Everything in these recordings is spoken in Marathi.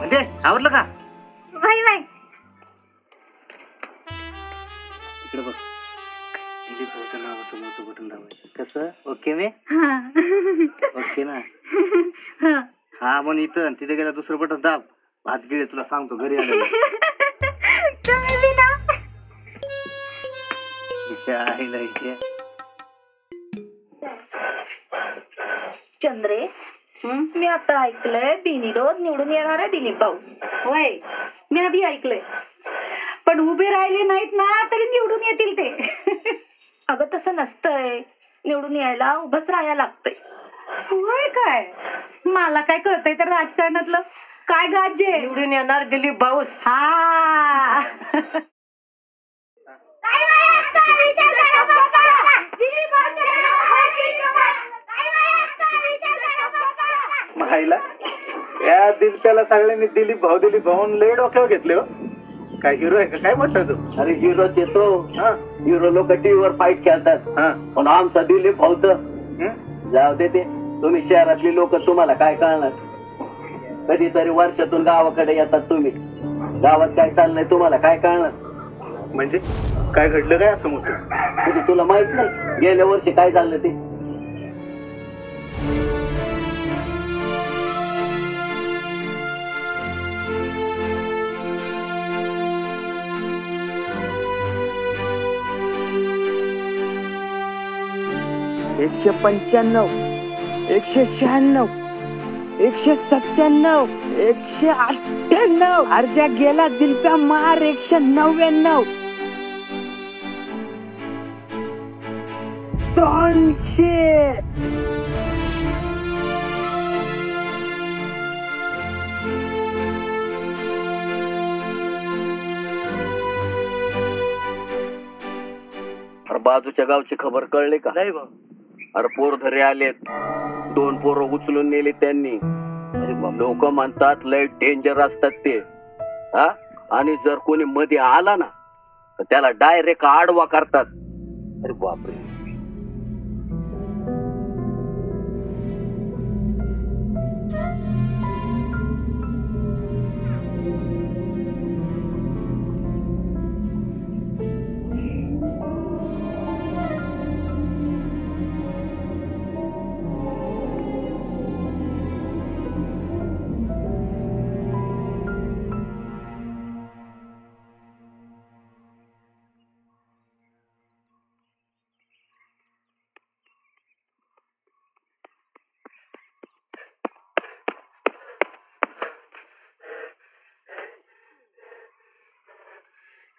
म्हणजे आवडलं का? Bye bye. इकडे बघ, दिलीप भाऊच्या नावाचं मोठं बटन दाबायचं. कसं? ओके मी? ओके ना? हा पण इथं तिथे गेला दुसरं बटन दाब. भात गिळे तुला सांगतो घरी आले. चंद्रे, मी आता ऐकलंय बिनविरोध निवडून येणार आहे दिलीप भाऊ. होय, मी आधी ऐकलंय. पण उभे राहिले नाहीत ना तरी निवडून येतील ते. अगं तसं नसतंय, निवडून यायला उभंच राहायला लागतंय. होय काय? मला काय कळतंय तर राजकारणातलं. काय गाजे निवडून येणार दिलीप भाऊ. हा माहिला या दिलप्याला सगळ्यांनी दिलीप भाऊ लय डोक्यावर घेतले हो. काय हिरो आहे का काय म्हटलं तू? अरे हिरो येतो, हिरो लोक टीव्हीवर फाईट खेळतात, पण आमचा दिलीप भाऊ तर जाऊ दे. ते तुम्ही शहरातली लोक तुम्हाला काय कळणार? कधीतरी वर्षातून गावाकडे येतात तुम्ही, गावात काय चाललंय तुम्हाला काय कळणार? म्हणजे काय घडलं काय असं मोठं? म्हणजे तुला माहित नाही गेल्या वर्षी काय झालं ते? एकशे 95, 196, 197, 198. अर्ध्या गेला दिलप्या मार 199, 200. बाजूच्या गावची खबर कळली का? नाही भाऊ. अरे पोर घरी आलेत, 2 पोरं उचलून नेली त्यांनी. लोक म्हणतात लय डेंजर असतात ते, हा? आणि जर कोणी मध्ये आला ना तर त्याला डायरेक्ट आडवा करतात. अरे बापरे.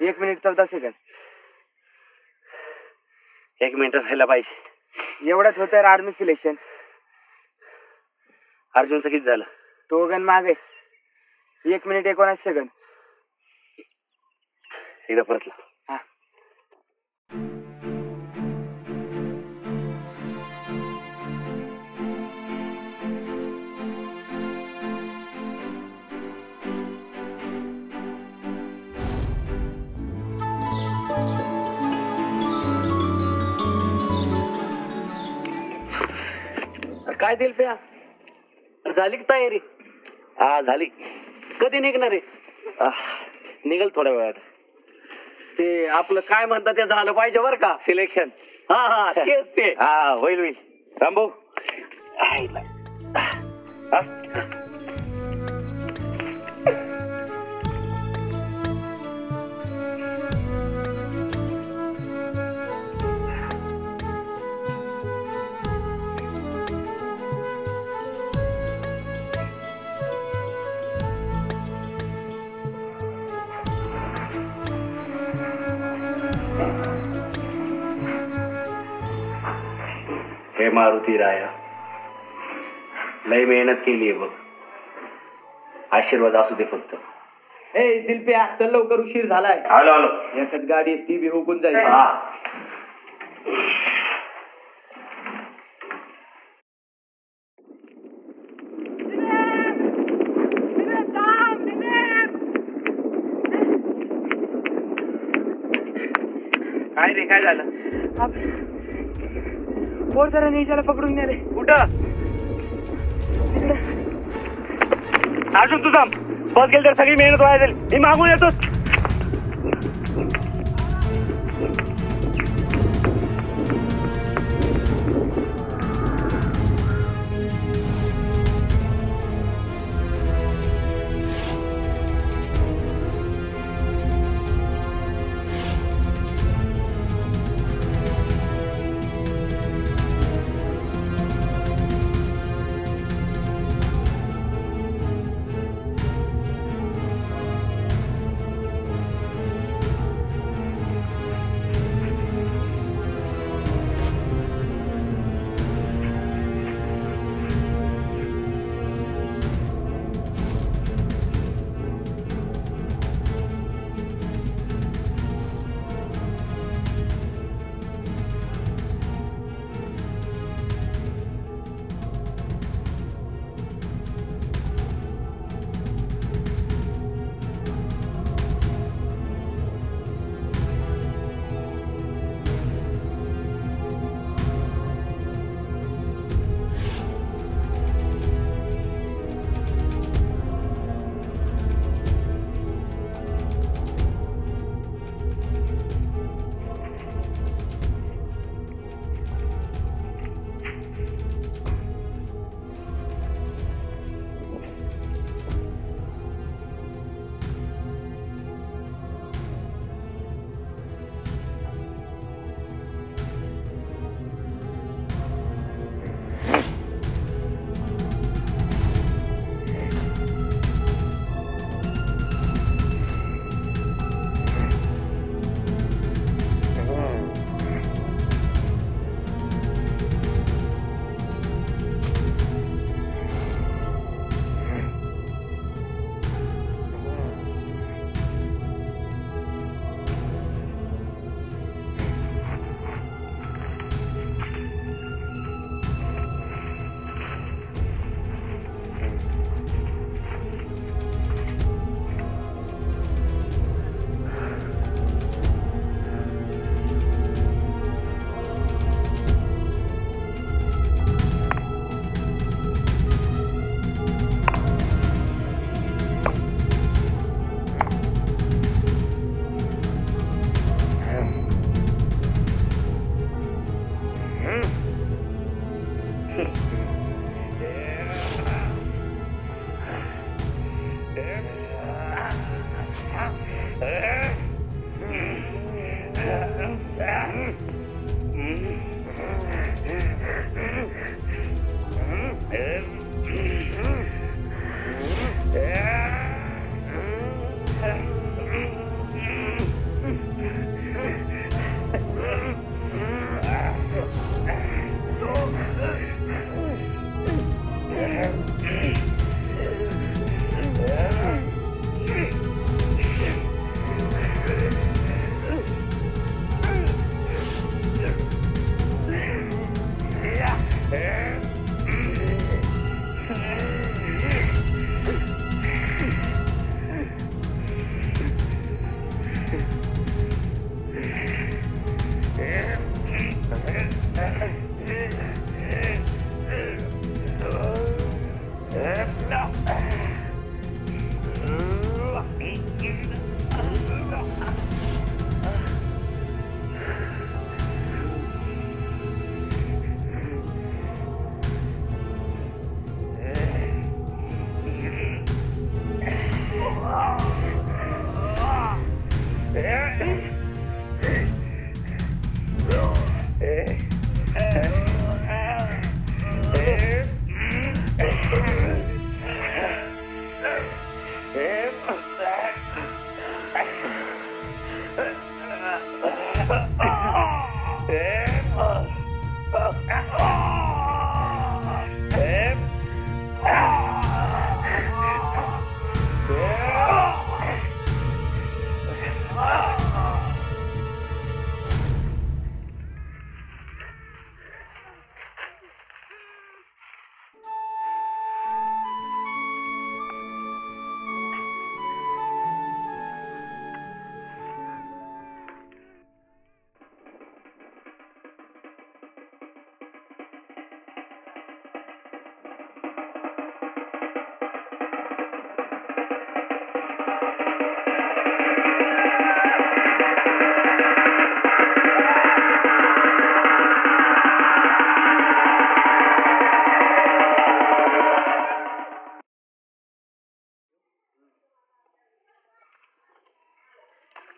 एक मिनिट 14 सेकंद. 1 मिनिट व्हायला पाहिजे. एवढंच होतं आर्मी सिलेक्शन. अर्जुनचं किती झालं? तो गण मागे 1 मिनिट 19 सेकंद. एकदा परत लाव. काय दिल प्या? झाली की तयारी? हा झाली. कधी निघणार आहे? निघल थोड्या वेळात. ते आपलं काय म्हणतात ते झालं पाहिजे बरं का सिलेक्शन. हा तेच ते. हा होईल. रामभाऊ हे मारुती राया, लय मेहनत केली आहे बघ. आशीर्वाद असू दे फक्त. ए दिलप्या चल लवकर, उशीर झालाय. आलो याच्यात गाडी ती बी हुकून जाईल. काय रे काय झालं? पोर जरा निजाला पकडून नेले. कुठं? अजून तू थांब. बस गेली तर सगळी मेहनत वाया जाईल. मी मागून येतो.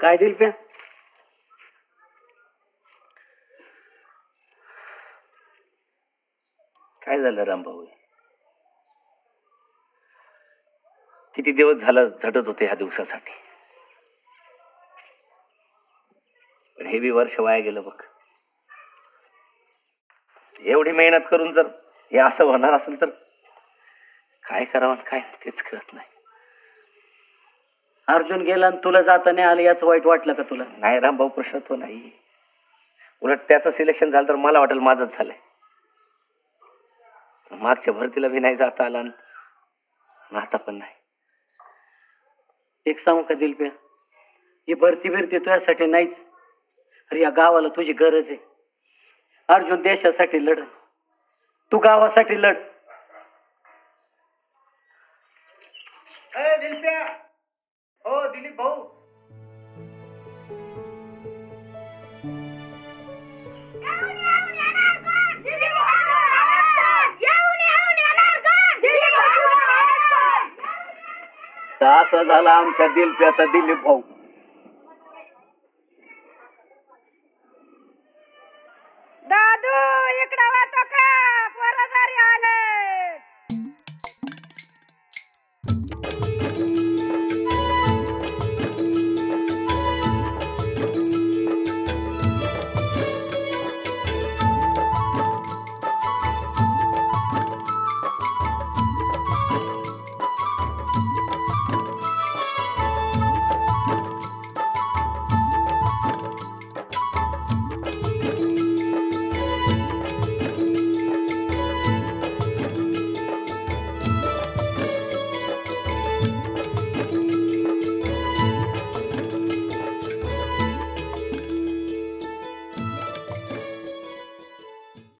काय दिलप्या? काय झालं रामभाऊ? किती दिवस झालं झटत होते ह्या दिवसासाठी, पण हे बी वर्ष वाया गेलं बघ. एवढी मेहनत करून जर हे असं होणार असेल तर काय करावं काय तेच कळत नाही. अर्जुन गेला आणि तुला जाता नाही आलं याच वाईट वाटलं का तुला? नाही रामभाऊ, प्रश्न तो नाही. उलट त्याचं सिलेक्शन झालं तर मला वाटेल माझंच झालंय. मागच्या भरतीला बी नाही जाता आला आणि आता पण नाही. एक सांगू का दिलप्या, ही भरती बिरती तुझ्यासाठी नाहीच, अरे या गावाला तुझी गरज आहे. अर्जुन देशासाठी लढ, तू गावासाठी लढ. हो दिलीप भाऊ. असं झाला आमच्या दिलप्याचा दिलीप भाऊ.